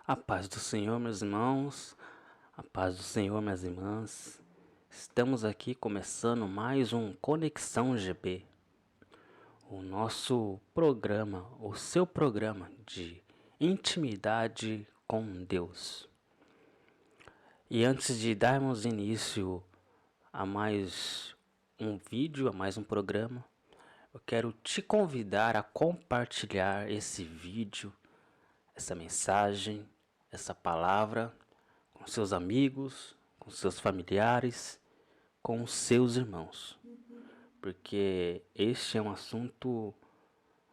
A paz do Senhor, meus irmãos, a paz do Senhor, minhas irmãs. Estamos aqui começando mais um Conexão GB, o nosso programa, o seu programa de intimidade com Deus. E antes de darmos início a mais um vídeo, a mais um programa, eu quero te convidar a compartilhar esse vídeo, essa mensagem, essa palavra com seus amigos, com seus familiares, com os seus irmãos, porque este é um assunto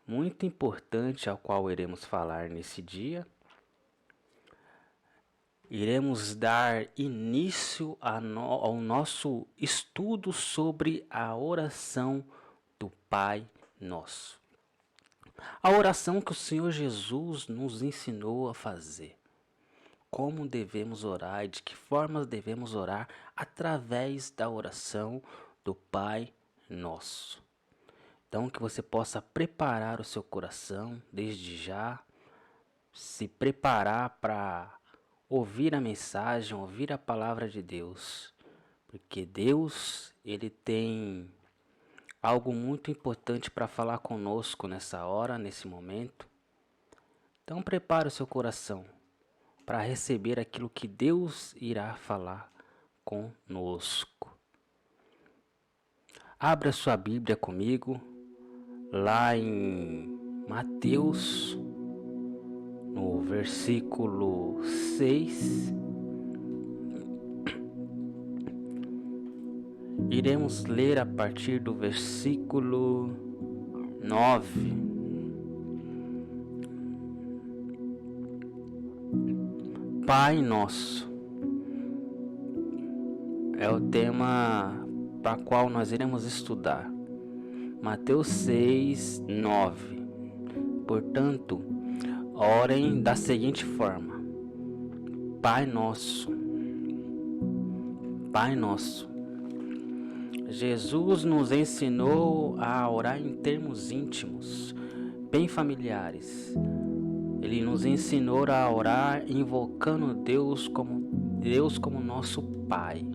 muito importante ao qual iremos falar nesse dia. Iremos dar início ao nosso estudo sobre a oração do Pai Nosso. A oração que o Senhor Jesus nos ensinou a fazer. Como devemos orar e de que formas devemos orar através da oração do Pai Nosso. Então, que você possa preparar o seu coração desde já, se preparar para ouvir a mensagem, ouvir a palavra de Deus, porque Deus, Ele tem algo muito importante para falar conosco nessa hora, nesse momento. Então, prepare o seu coração para receber aquilo que Deus irá falar conosco. Abra sua Bíblia comigo, lá em Mateus, no versículo 6. Iremos ler a partir do versículo 9. Pai Nosso é o tema para qual nós iremos estudar. Mateus 6, 9. Portanto, orem da seguinte forma: Pai Nosso. Pai Nosso. Jesus nos ensinou a orar em termos íntimos, bem familiares. Ele nos ensinou a orar invocando Deus como nosso Pai.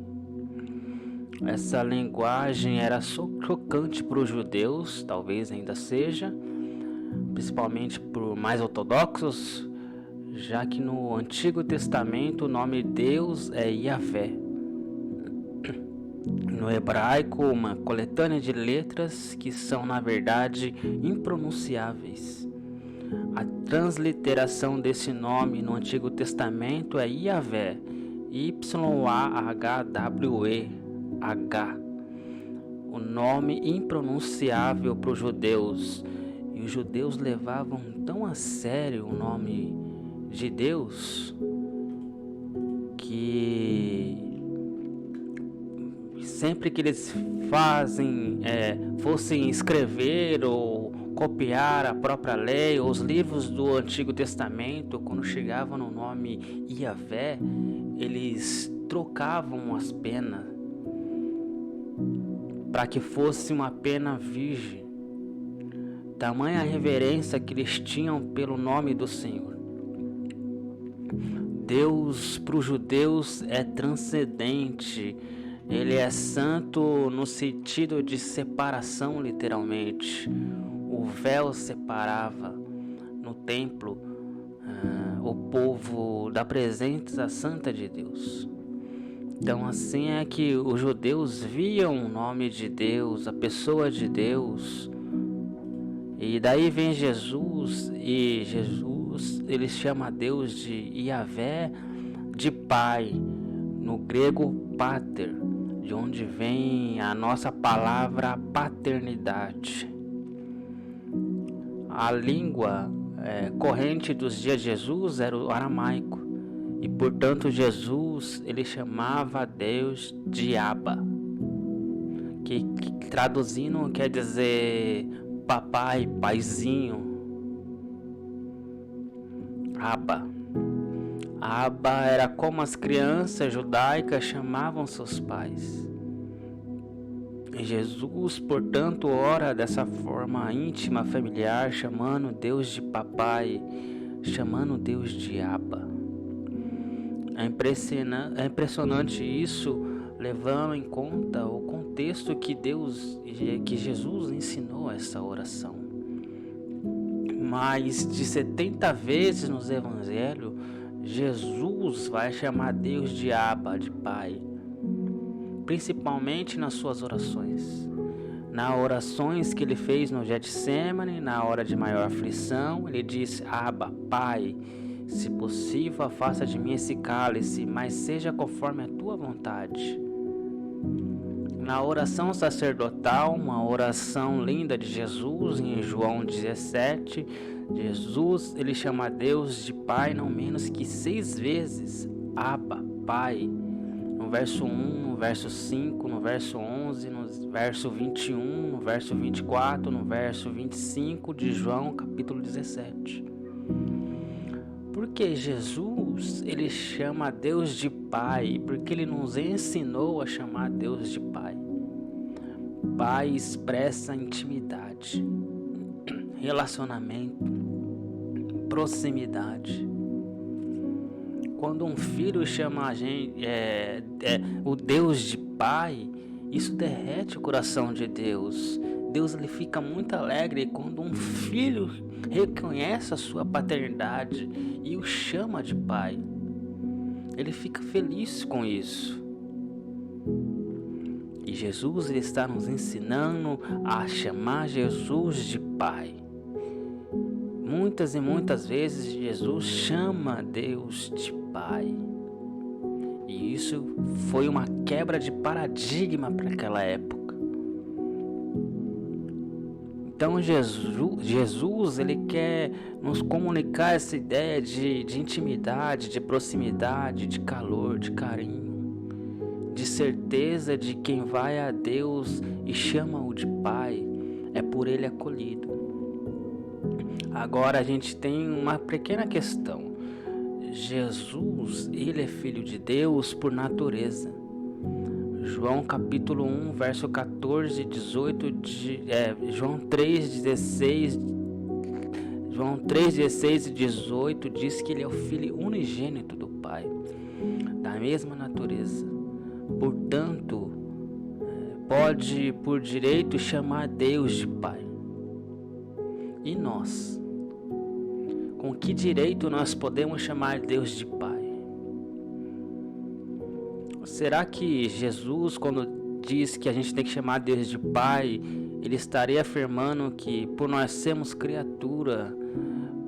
Essa linguagem era chocante para os judeus, talvez ainda seja, principalmente por mais ortodoxos, já que no Antigo Testamento o nome de Deus é Yahvé. No hebraico, uma coletânea de letras que são, na verdade, impronunciáveis. A transliteração desse nome no Antigo Testamento é Yahvé, Y-A-H-W-E-H, o nome impronunciável para os judeus. E os judeus levavam tão a sério o nome de Deus que sempre que eles fossem escrever ou copiar a própria lei ou os livros do Antigo Testamento, quando chegavam no nome Yahvé, eles trocavam as penas para que fosse uma pena virgem. Tamanha reverência que eles tinham pelo nome do Senhor. Deus para os judeus é transcendente. Ele é santo no sentido de separação, literalmente. O véu separava no templo o povo da presença santa de Deus. Então assim é que os judeus viam o nome de Deus, a pessoa de Deus. E daí vem Jesus, e Jesus ele chama Deus de Yahvé, de Pai, no grego pater, de onde vem a nossa palavra paternidade. A língua corrente dos dias de Jesus era o aramaico, e portanto Jesus ele chamava Deus de Abba, que traduzindo quer dizer papai, paizinho. Abba. Abba era como as crianças judaicas chamavam seus pais. E Jesus, portanto, ora dessa forma íntima, familiar, chamando Deus de papai, chamando Deus de Abba. É impressionante isso, levando em conta o contexto que Jesus ensinou essa oração. Mais de 70 vezes nos evangelhos, Jesus vai chamar Deus de Abba, de Pai, principalmente nas suas orações. Nas orações que ele fez no Getsêmani, na hora de maior aflição, ele disse: Abba, Pai, se possível, afasta de mim esse cálice, mas seja conforme a tua vontade. Na oração sacerdotal, uma oração linda de Jesus, em João 17, Jesus, ele chama Deus de Pai não menos que 6 vezes, Abba, Pai, no verso 1, no verso 5, no verso 11, no verso 21, no verso 24, no verso 25 de João, capítulo 17. Porque Jesus, ele chama Deus de Pai, porque ele nos ensinou a chamar Deus de Pai. Pai expressa intimidade, relacionamento, proximidade. Quando um filho chama a gente, o Deus de Pai, isso derrete o coração de Deus. Deus, ele fica muito alegre quando um filho reconhece a sua paternidade e o chama de Pai. Ele fica feliz com isso. E Jesus, ele está nos ensinando a chamar Jesus de Pai. Muitas e muitas vezes Jesus chama Deus de Pai. E isso foi uma quebra de paradigma para aquela época. Então Jesus, ele quer nos comunicar essa ideia de intimidade, de proximidade, de calor, de carinho, de certeza de quem vai a Deus e chama-o de Pai, é por ele acolhido. Agora a gente tem uma pequena questão. Jesus, ele é filho de Deus por natureza. João capítulo 1, verso 14 e 18, João 3, 16 e 18 diz que ele é o filho unigênito do Pai, da mesma natureza. Portanto, pode por direito chamar Deus de Pai. E nós? Com que direito nós podemos chamar Deus de Pai? Será que Jesus, quando diz que a gente tem que chamar Deus de Pai, ele estaria afirmando que por nós sermos criatura,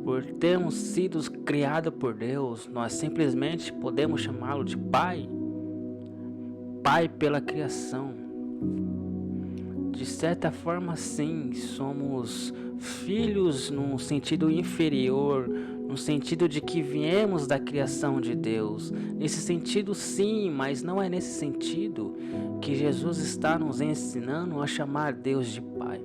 por termos sido criados por Deus, nós simplesmente podemos chamá-lo de Pai? Pai pela criação. De certa forma, sim, somos filhos num sentido inferior, no sentido de que viemos da criação de Deus. Nesse sentido, sim, mas não é nesse sentido que Jesus está nos ensinando a chamar Deus de Pai.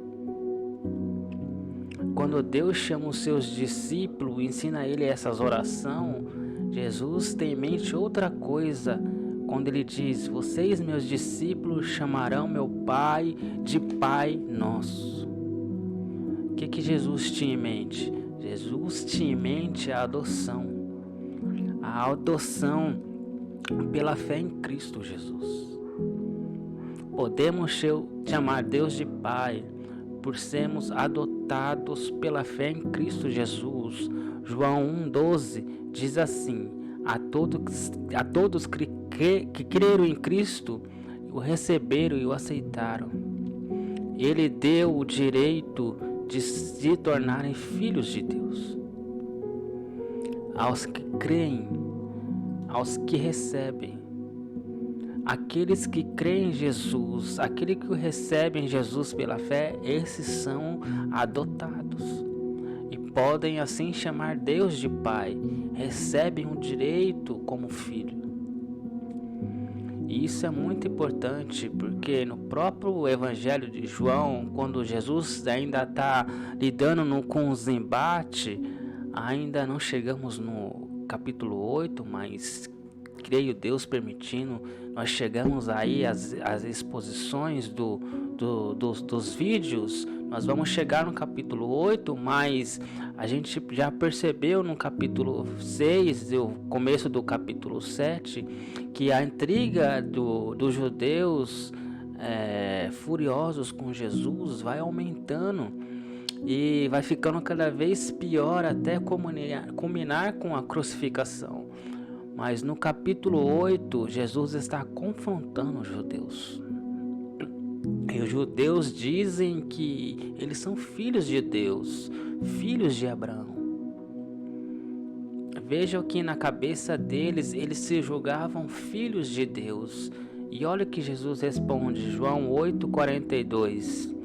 Quando Deus chama os seus discípulos e ensina a ele essas orações, Jesus tem em mente outra coisa. Quando ele diz: vocês, meus discípulos, chamarão meu Pai de Pai nosso. O que Jesus tinha em mente? Jesus tinha em mente a adoção pela fé em Cristo Jesus. Podemos chamar Deus de Pai por sermos adotados pela fé em Cristo Jesus. João 1,12 diz assim: a todos que creram em Cristo, o receberam e o aceitaram. Ele deu o direito de se tornarem filhos de Deus. Aos que creem, aos que recebem. Aqueles que creem em Jesus, aqueles que recebem Jesus pela fé, esses são adotados. E podem assim chamar Deus de Pai, recebem um direito como filho. E isso é muito importante, porque no próprio Evangelho de João, quando Jesus ainda está lidando com os embates, ainda não chegamos no capítulo 8, mas creio, Deus permitindo, nós chegamos aí às exposições dos vídeos. Nós vamos chegar no capítulo 8, mas a gente já percebeu no capítulo 6 e o começo do capítulo 7 que a intriga dos judeus furiosos com Jesus vai aumentando e vai ficando cada vez pior até culminar com a crucificação. Mas no capítulo 8, Jesus está confrontando os judeus. E os judeus dizem que eles são filhos de Deus, filhos de Abraão. Vejam que na cabeça deles, eles se julgavam filhos de Deus. E olha o que Jesus responde, João 8:42.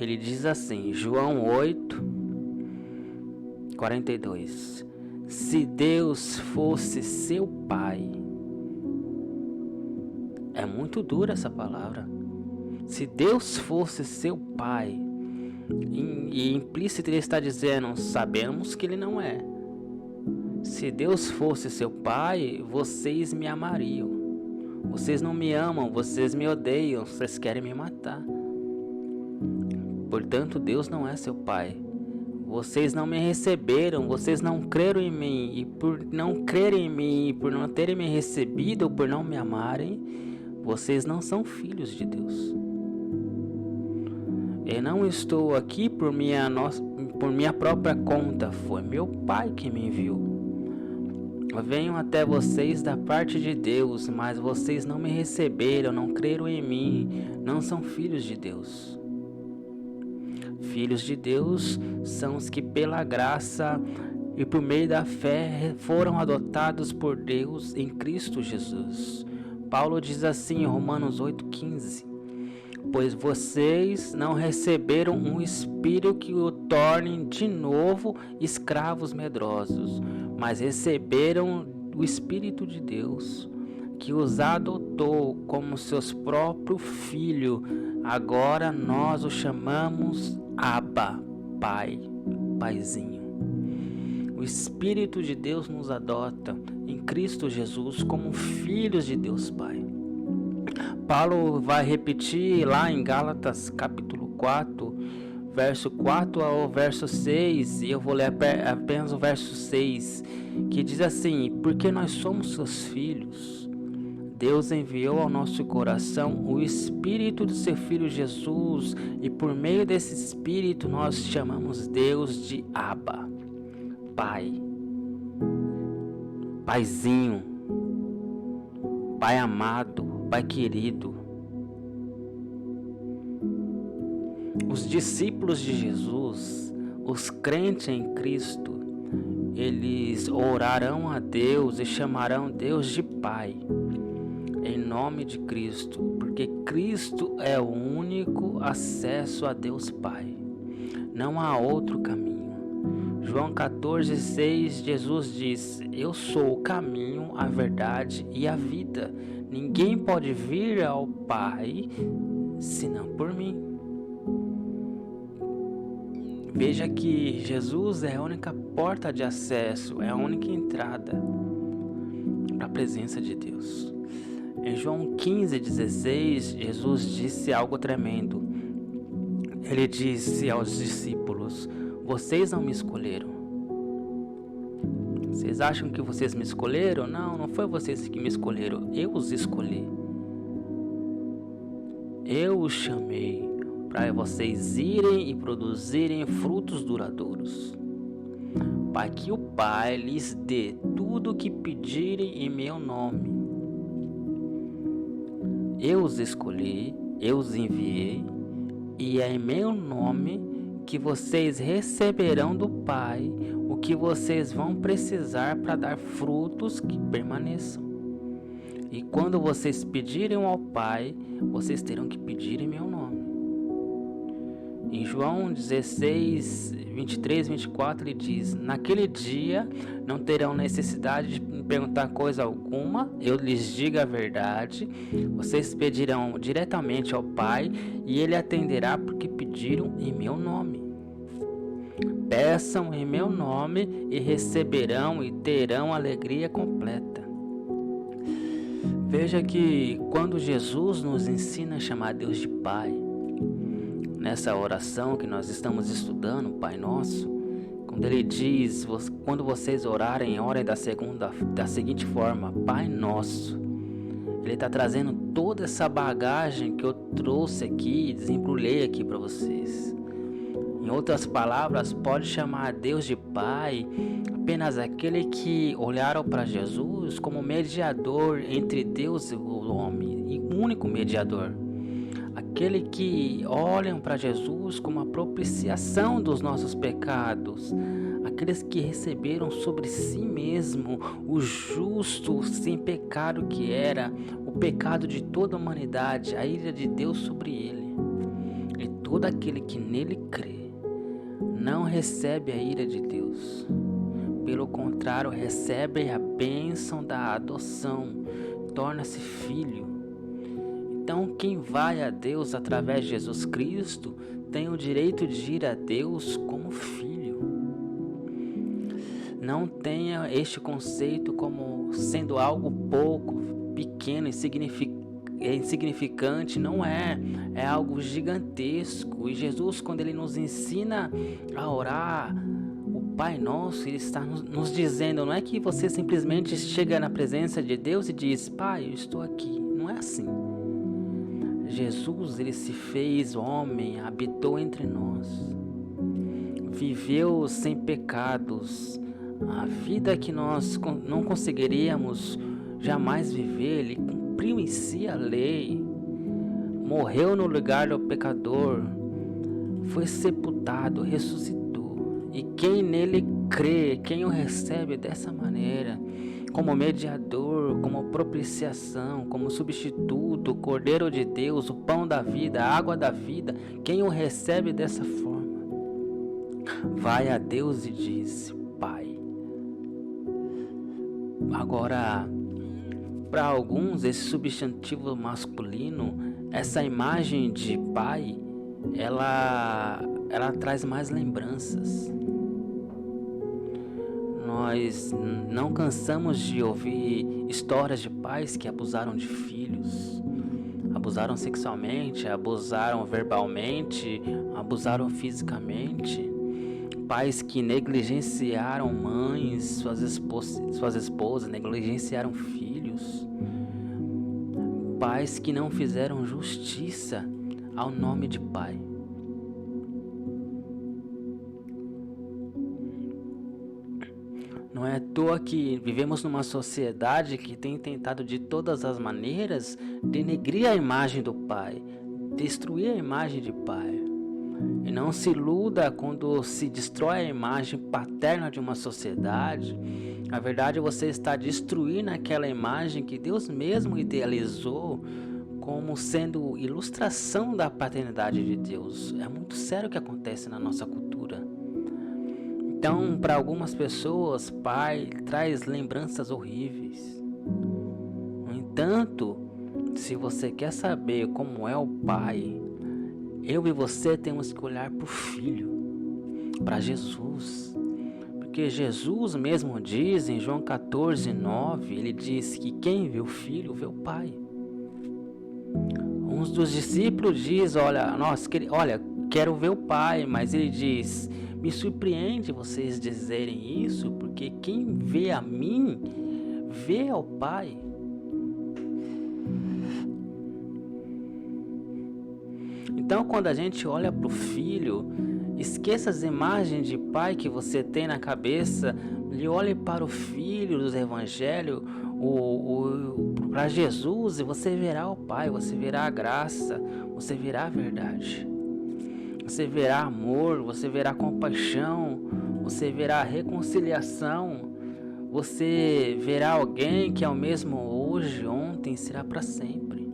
Ele diz assim, João 8:42. Se Deus fosse seu pai. É muito dura essa palavra. Se Deus fosse seu pai, e implícito ele está dizendo, sabemos que ele não é. Se Deus fosse seu pai, vocês me amariam. Vocês não me amam, vocês me odeiam, vocês querem me matar. Portanto, Deus não é seu pai. Vocês não me receberam, vocês não creram em mim. E por não crerem em mim, por não terem me recebido, ou por não me amarem, vocês não são filhos de Deus. Eu não estou aqui por minha própria conta. Foi meu Pai que me enviou. Eu venho até vocês da parte de Deus, mas vocês não me receberam, não creram em mim, não são filhos de Deus. Filhos de Deus são os que pela graça e por meio da fé foram adotados por Deus em Cristo Jesus. Paulo diz assim em Romanos 8:15: pois vocês não receberam um espírito que o torne de novo escravos medrosos, mas receberam o Espírito de Deus, que os adotou como seus próprios filhos. Agora nós o chamamos Abba, Pai, Paizinho. O Espírito de Deus nos adota em Cristo Jesus como filhos de Deus Pai. Paulo vai repetir lá em Gálatas capítulo 4, verso 4 ao verso 6, e eu vou ler apenas o verso 6, que diz assim: porque nós somos seus filhos, Deus enviou ao nosso coração o Espírito do seu Filho Jesus, e por meio desse Espírito nós chamamos Deus de Abba, Pai, Paizinho, Pai amado, Pai querido. Os discípulos de Jesus, os crentes em Cristo, eles orarão a Deus e chamarão Deus de Pai, em nome de Cristo, porque Cristo é o único acesso a Deus Pai. Não há outro caminho. João 14:6, Jesus diz: eu sou o caminho, a verdade e a vida. Ninguém pode vir ao Pai senão por mim. Veja que Jesus é a única porta de acesso, é a única entrada para a presença de Deus. Em João 15:16, Jesus disse algo tremendo. Ele disse aos discípulos: vocês não me escolheram. Vocês acham que vocês me escolheram? Não, não foi vocês que me escolheram. Eu os escolhi. Eu os chamei para vocês irem e produzirem frutos duradouros, para que o Pai lhes dê tudo o que pedirem em meu nome. Eu os escolhi, eu os enviei, e é em meu nome que vocês receberão do Pai o que vocês vão precisar para dar frutos que permaneçam. E quando vocês pedirem ao Pai, vocês terão que pedir em meu nome. Em João 16, 23, 24, ele diz: naquele dia não terão necessidade de me perguntar coisa alguma, eu lhes digo a verdade. Vocês pedirão diretamente ao Pai e Ele atenderá, porque pediram em meu nome. Peçam em meu nome e receberão e terão alegria completa. Veja que quando Jesus nos ensina a chamar Deus de Pai, nessa oração que nós estamos estudando, Pai Nosso, quando ele diz: quando vocês orarem, orem da seguinte forma: Pai Nosso. Ele está trazendo toda essa bagagem que eu trouxe aqui, desembrulhei aqui para vocês. Em outras palavras, pode chamar a Deus de Pai apenas aquele que olharam para Jesus como mediador entre Deus e o homem, e único mediador. Aquele que olham para Jesus como a propiciação dos nossos pecados, aqueles que receberam sobre si mesmo o justo sem pecado que era, o pecado de toda a humanidade, a ira de Deus sobre ele. E todo aquele que nele crê não recebe a ira de Deus. Pelo contrário, recebe a bênção da adoção, torna-se filho. Então, quem vai a Deus através de Jesus Cristo tem o direito de ir a Deus como filho. Não tenha este conceito como sendo algo pouco, pequeno, insignificante. Não é algo gigantesco. E Jesus, quando ele nos ensina a orar o Pai Nosso, ele está nos dizendo, não é que você simplesmente chega na presença de Deus e diz: Pai, eu estou aqui. Não é assim. Jesus, ele se fez homem, habitou entre nós, viveu sem pecados, a vida que nós não conseguiríamos jamais viver. Ele cumpriu em si a lei, morreu no lugar do pecador, foi sepultado, ressuscitou. E quem nele crê, quem o recebe dessa maneira, como mediador, como propiciação, como substituto, o Cordeiro de Deus, o pão da vida, a água da vida, quem o recebe dessa forma, vai a Deus e diz: Pai. Agora, para alguns, esse substantivo masculino, essa imagem de pai, ela traz mais lembranças. Nós não cansamos de ouvir histórias de pais que abusaram de filhos, abusaram sexualmente, abusaram verbalmente, abusaram fisicamente, pais que negligenciaram mães, suas esposas, negligenciaram filhos, pais que não fizeram justiça ao nome de pai. Não é à toa que vivemos numa sociedade que tem tentado de todas as maneiras denegrir a imagem do pai, destruir a imagem de pai. E não se iluda quando se destrói a imagem paterna de uma sociedade. Na verdade, você está destruindo aquela imagem que Deus mesmo idealizou como sendo ilustração da paternidade de Deus. É muito sério o que acontece na nossa cultura. Então, para algumas pessoas, pai traz lembranças horríveis. No entanto, se você quer saber como é o pai, eu e você temos que olhar para o Filho, para Jesus. Porque Jesus mesmo diz em João 14:9, ele diz que quem vê o Filho vê o Pai. Um dos discípulos diz: olha, quero ver o Pai, mas ele diz: me surpreende vocês dizerem isso, porque quem vê a mim, vê ao Pai. Então, quando a gente olha para o Filho, esqueça as imagens de pai que você tem na cabeça e olhe para o Filho dos Evangelhos, para Jesus, e você verá o Pai, você verá a graça, você verá a verdade. Você verá amor, você verá compaixão, você verá reconciliação, você verá alguém que é o mesmo hoje, ontem, será para sempre.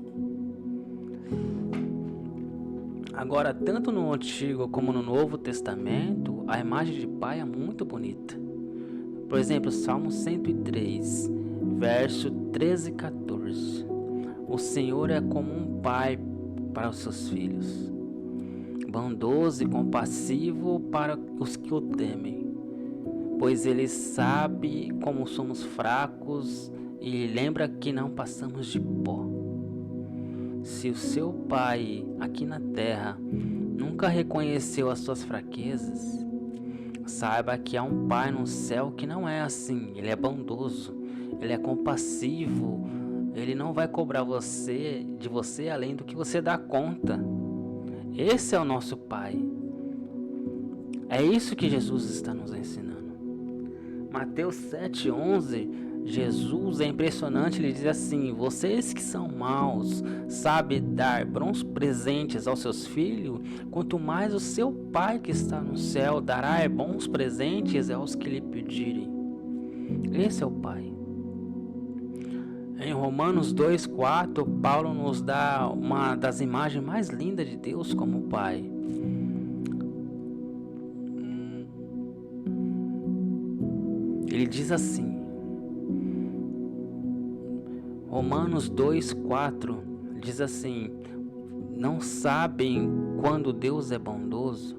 Agora, tanto no Antigo como no Novo Testamento, a imagem de pai é muito bonita. Por exemplo, Salmo 103, verso 13 e 14. O Senhor é como um pai para os seus filhos, bondoso e compassivo para os que o temem, pois ele sabe como somos fracos e lembra que não passamos de pó. Se o seu pai aqui na terra nunca reconheceu as suas fraquezas, saiba que há um pai no céu que não é assim. Ele é bondoso, ele é compassivo, ele não vai cobrar de você além do que você dá conta. Esse é o nosso pai. É isso que Jesus está nos ensinando. Mateus 7,11, Jesus é impressionante, ele diz assim: vocês que são maus, sabem dar bons presentes aos seus filhos, quanto mais o seu Pai que está no céu dará bons presentes aos que lhe pedirem. Esse é o Pai. Em Romanos 2,4, Paulo nos dá uma das imagens mais lindas de Deus como Pai. Ele diz assim, Romanos 2,4 diz assim: não sabem quando Deus é bondoso,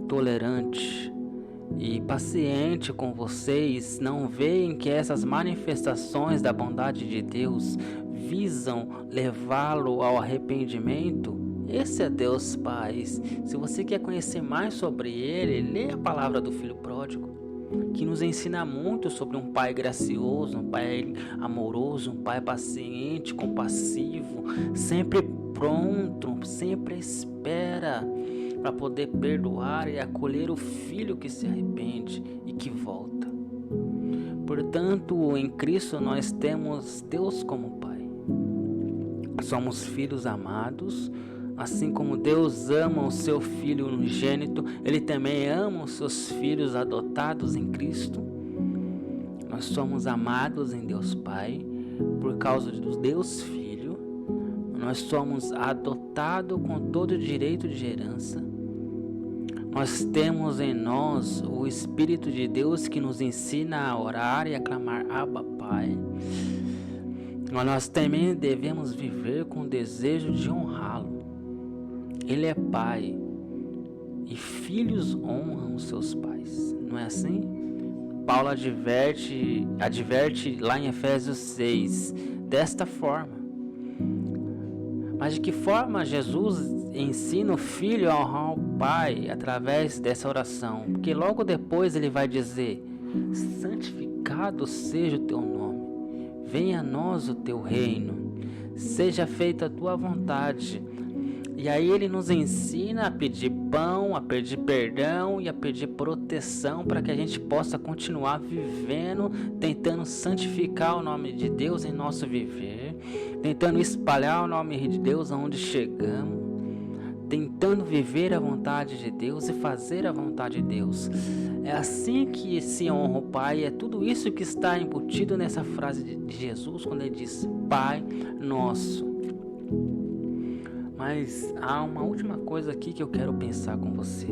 tolerante e paciente com vocês, não veem que essas manifestações da bondade de Deus visam levá-lo ao arrependimento? Esse é Deus Pai. Se você quer conhecer mais sobre Ele, leia a palavra do Filho Pródigo, que nos ensina muito sobre um pai gracioso, um pai amoroso, um pai paciente, compassivo, sempre pronto, sempre espera para poder perdoar e acolher o filho que se arrepende e que volta. Portanto, em Cristo nós temos Deus como Pai. Somos filhos amados. Assim como Deus ama o seu Filho unigênito, Ele também ama os seus filhos adotados em Cristo. Nós somos amados em Deus Pai por causa do Deus Filho. Nós somos adotados com todo o direito de herança. Nós temos em nós o Espírito de Deus que nos ensina a orar e a clamar Abba Pai. Mas nós também devemos viver com o desejo de honrá-lo. Ele é Pai e filhos honram os seus pais, não é assim? Paulo adverte lá em Efésios 6 desta forma. Mas de que forma Jesus ensina o filho a honrar o pai através dessa oração? Porque logo depois ele vai dizer: santificado seja o teu nome, venha a nós o teu reino, seja feita a tua vontade. E aí ele nos ensina a pedir pão, a pedir perdão e a pedir proteção para que a gente possa continuar vivendo, tentando santificar o nome de Deus em nosso viver, tentando espalhar o nome de Deus aonde chegamos, tentando viver a vontade de Deus e fazer a vontade de Deus. É assim que se honra o Pai, é tudo isso que está embutido nessa frase de Jesus quando ele diz Pai Nosso. Mas há uma última coisa aqui que eu quero pensar com você.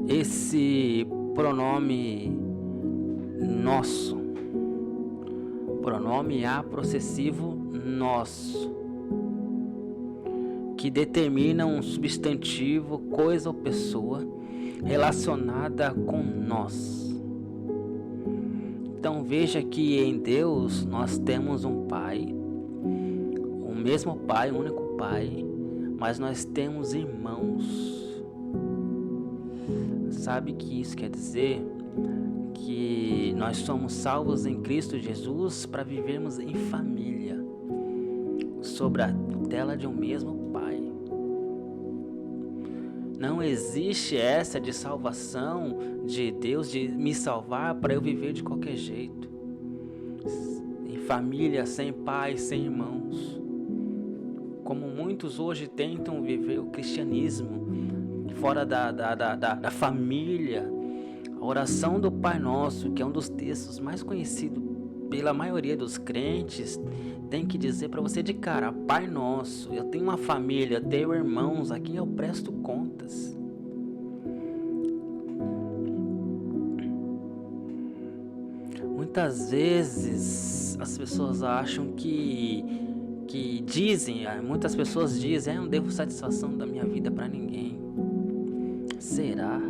Esse pronome nosso, pronome A possessivo nosso, que determina um substantivo, coisa ou pessoa relacionada com nós. Então veja que em Deus nós temos um Pai, mesmo Pai, o único Pai, mas nós temos irmãos. Sabe que isso quer dizer? Que nós somos salvos em Cristo Jesus para vivermos em família, sob a tutela de um mesmo Pai. Não existe essa de salvação de Deus, de me salvar para eu viver de qualquer jeito, em família, sem pai, sem irmãos. Como muitos hoje tentam viver o cristianismo fora da família. A oração do Pai Nosso, que é um dos textos mais conhecidos pela maioria dos crentes, tem que dizer para você de cara: Pai Nosso, eu tenho uma família, eu tenho irmãos a quem eu presto contas. Muitas vezes as pessoas acham muitas pessoas dizem: eu não devo satisfação da minha vida para ninguém. Será?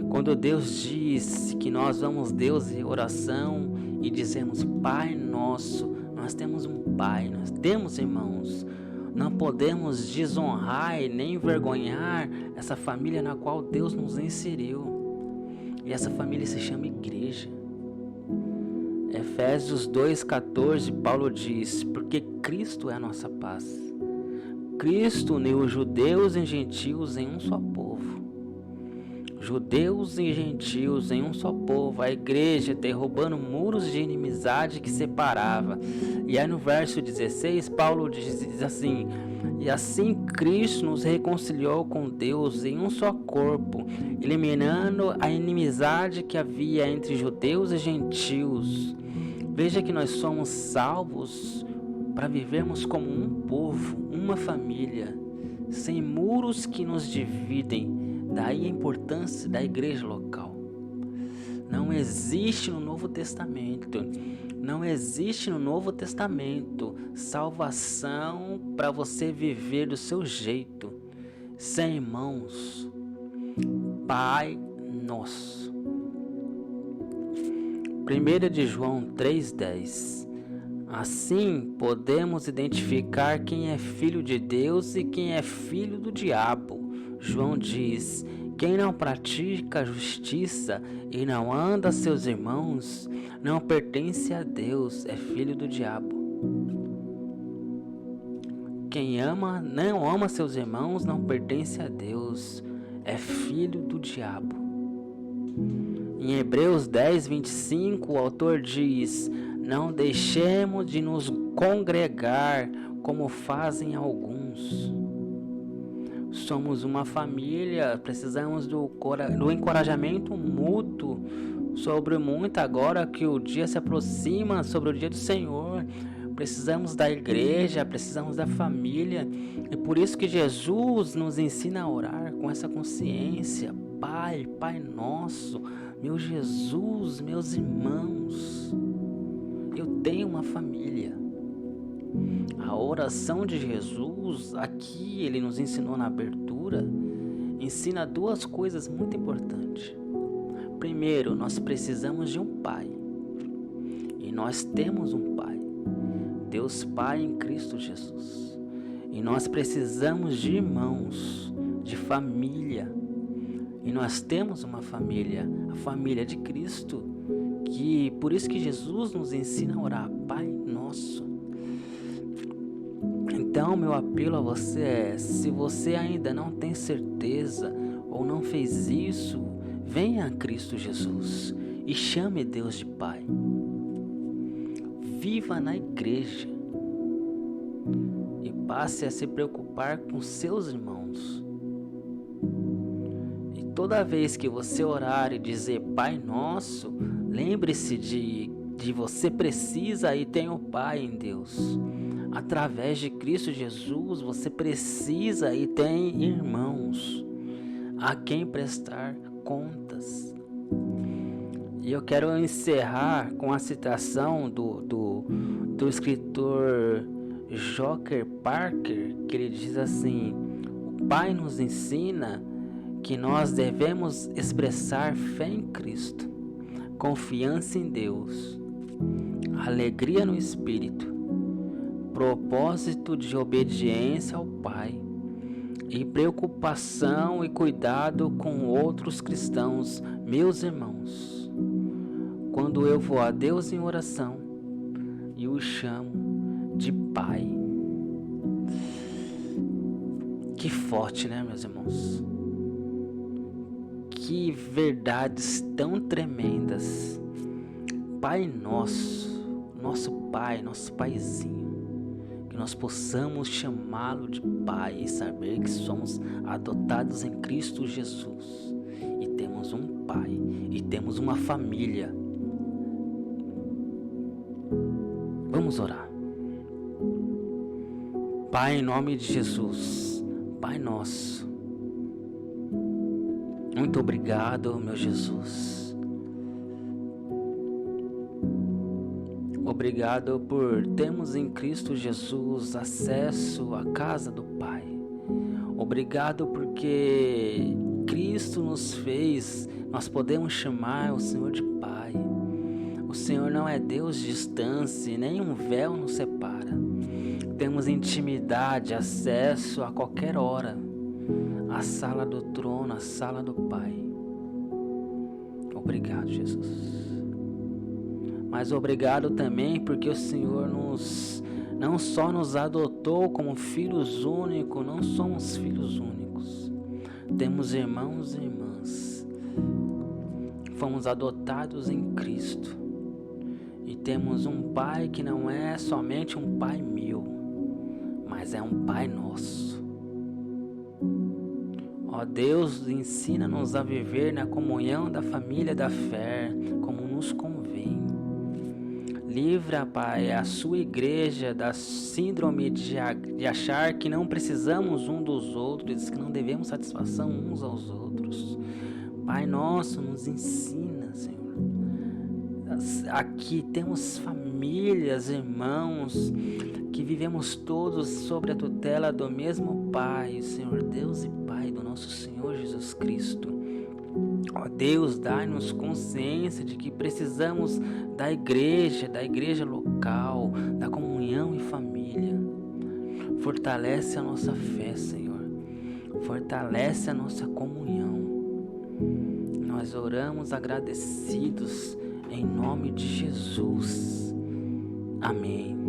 Quando Deus diz que nós vamos Deus em oração e dizemos Pai Nosso, nós temos um Pai, nós temos irmãos. Não podemos desonrar e nem envergonhar essa família na qual Deus nos inseriu. E essa família se chama igreja. Efésios 2,14, Paulo diz: porque Cristo é a nossa paz. Cristo uniu judeus e gentios em um só povo. Judeus e gentios em um só povo. A igreja derrubando muros de inimizade que separava. E aí no verso 16, Paulo diz assim: e assim Cristo nos reconciliou com Deus em um só corpo, eliminando a inimizade que havia entre judeus e gentios. Veja que nós somos salvos para vivermos como um povo, uma família, sem muros que nos dividem. Daí a importância da igreja local. Não existe no Novo Testamento salvação para você viver do seu jeito, sem irmãos. Pai Nosso. 1 de João 3,10. Assim podemos identificar quem é filho de Deus e quem é filho do diabo. João diz: quem não pratica a justiça e não anda a seus irmãos, não pertence a Deus, é filho do diabo. Quem não ama seus irmãos, não pertence a Deus, é filho do diabo. Em Hebreus 10:25, o autor diz: não deixemos de nos congregar como fazem alguns. Somos uma família, precisamos do encorajamento mútuo sobre muito agora que o dia se aproxima, sobre o dia do Senhor. Precisamos da igreja, precisamos da família. E por isso que Jesus nos ensina a orar com essa consciência. Pai, Pai Nosso, meu Jesus, meus irmãos, eu tenho uma família. A oração de Jesus, aqui ele nos ensinou na abertura, ensina duas coisas muito importantes. Primeiro, nós precisamos de um Pai. E nós temos um Pai. Deus Pai em Cristo Jesus. E nós precisamos de irmãos, de família. E nós temos uma família, a família de Cristo. Que por isso que Jesus nos ensina a orar, Pai Nosso. Então, meu apelo a você é: se você ainda não tem certeza ou não fez isso, venha a Cristo Jesus e chame Deus de Pai. Viva na igreja e passe a se preocupar com seus irmãos. E toda vez que você orar e dizer Pai Nosso, lembre-se de você precisa e tem o Pai em Deus. Através de Cristo Jesus, você precisa e tem irmãos a quem prestar contas. E eu quero encerrar com a citação do escritor Joker Parker, que ele diz assim: o Pai nos ensina que nós devemos expressar fé em Cristo, confiança em Deus, alegria no Espírito, propósito de obediência ao Pai e preocupação e cuidado com outros cristãos, meus irmãos. Quando eu vou a Deus em oração e o chamo de Pai. Que forte, né, meus irmãos? Que verdades tão tremendas. Pai Nosso, nosso Pai, nosso Paizinho. Que nós possamos chamá-lo de Pai e saber que somos adotados em Cristo Jesus. E temos um Pai, e temos uma família. Vamos orar. Pai, em nome de Jesus, Pai nosso, muito obrigado, meu Jesus. Obrigado por termos em Cristo Jesus acesso à casa do Pai. Obrigado porque Cristo nos fez, nós podemos chamar o Senhor de Pai. O Senhor não é Deus distante, nem um véu nos separa. Temos intimidade, acesso a qualquer hora à sala do trono, à sala do Pai. Obrigado, Jesus. Mas obrigado também porque o Senhor não só nos adotou como filhos únicos, não somos filhos únicos. Temos irmãos e irmãs. Fomos adotados em Cristo. E temos um Pai que não é somente um Pai meu, mas é um Pai nosso. Ó Deus, ensina-nos a viver na comunhão da família da fé, como nos convém. Livra, Pai, a sua igreja da síndrome de achar que não precisamos um dos outros, que não devemos satisfação uns aos outros. Pai nosso, nos ensina, Senhor. Aqui temos famílias, irmãos, que vivemos todos sob a tutela do mesmo Pai, Senhor Deus e Pai do nosso Senhor Jesus Cristo. Ó Deus, dai-nos consciência de que precisamos da igreja local, da comunhão e família. Fortalece a nossa fé, Senhor. Fortalece a nossa comunhão. Nós oramos agradecidos em nome de Jesus. Amém.